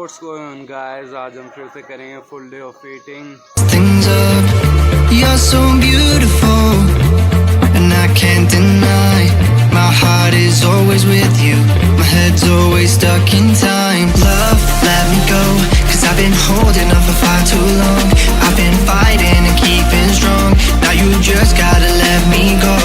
What's going on guys, आज हम फिर से करेंगे full day of eating. Things up, you're so beautiful, and I can't deny. My heart is always with you, my head's always stuck in time. Love, let me go, cause I've been holding on for far too long. I've been fighting and keeping strong, now you just gotta let me go.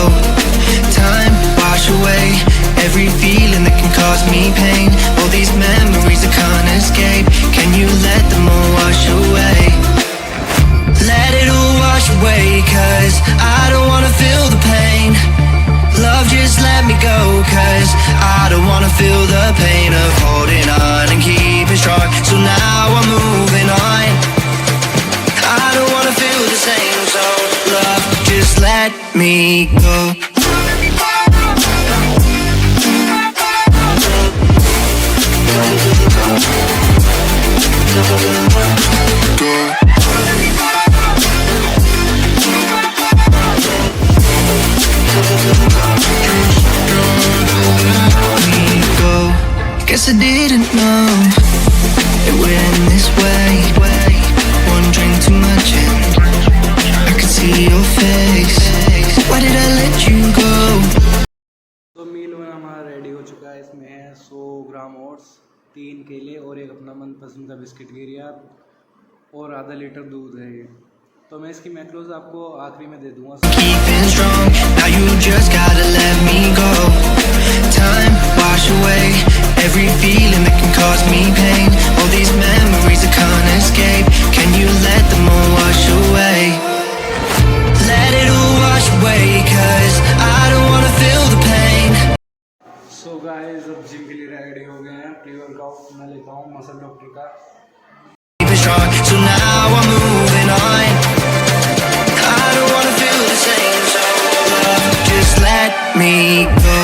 Time, wash away every feeling that can cause me pain. All these memories I can't escape, can you let them all wash away? Let it all wash away, cause I don't wanna feel the pain. Love, just let me go, cause I don't wanna feel the pain of holding on and keeping strong. So now I'm moving on, I don't wanna feel the same. So love, just let me go. Guess I didn't know it would end this way. One drink too much and I could see your face. Why did I let you go? तो मील one हमारा ready हो चुका है। इसमें है 100 ग्राम oats, 3 केले और एक अपना मनपसंद का बिस्किट गिरिया और आधा लीटर दूध है ये। तो मैं इसकी मैक्रोज आपको आखिरी में दे दूंगा। Keeping strong, now you just gotta let me go. Time, wash away every feeling that can cause me pain. All these memories I can't escape, can you let them all wash away? Let it all wash away, cause I don't wanna feel the pain. So guys, अब gym के लिए ready हो गए हैं। Pre workout मैं लेता हूँ muscle doctor का। Keeping strong, so now I'm moving on, I don't wanna feel the same. So love, just let me go.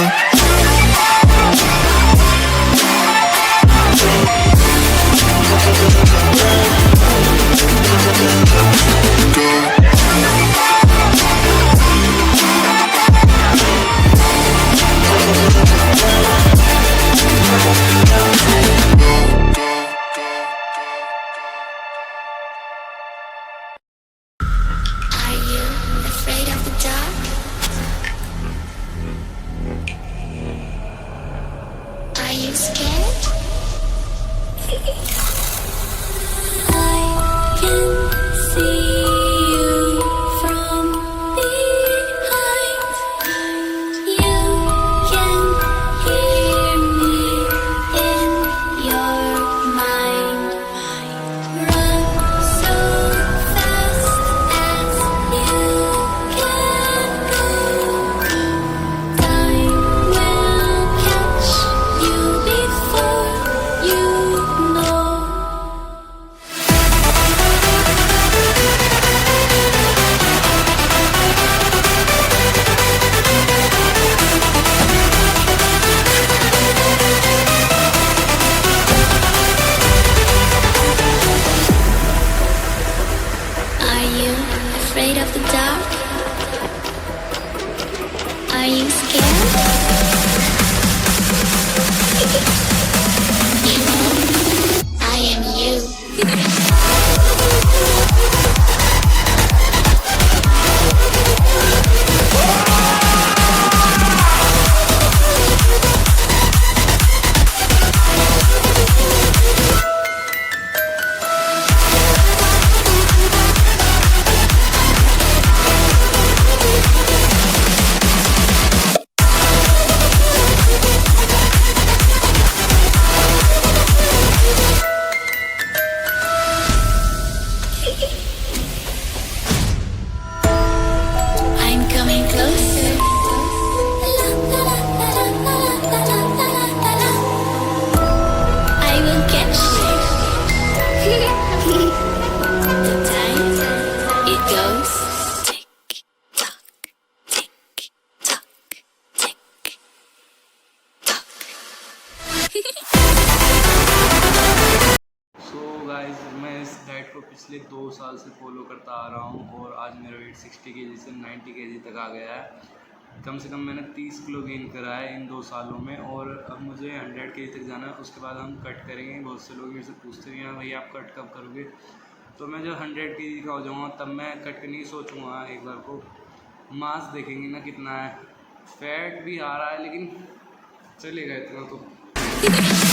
Are you scared? I am you. मैं इस डाइट को पिछले 2 साल से फॉलो करता आ रहा हूँ और आज मेरा वेट 60 kg से 90 kg तक आ गया है। कम से कम मैंने 30 किलो गेन करा है इन 2 सालों में, और अब मुझे 100 केजी तक जाना है। उसके बाद हम कट करेंगे। बहुत से लोग मेरे से पूछते हैं यार भाई आप कट कब करोगे, तो मैं जब 100 केजी का हो जाऊँगा तब मैं कट करने की सोचूँगा। एक बार को मास देखेंगे ना कितना है, फैट भी आ रहा है लेकिन चलेगा इतना तो।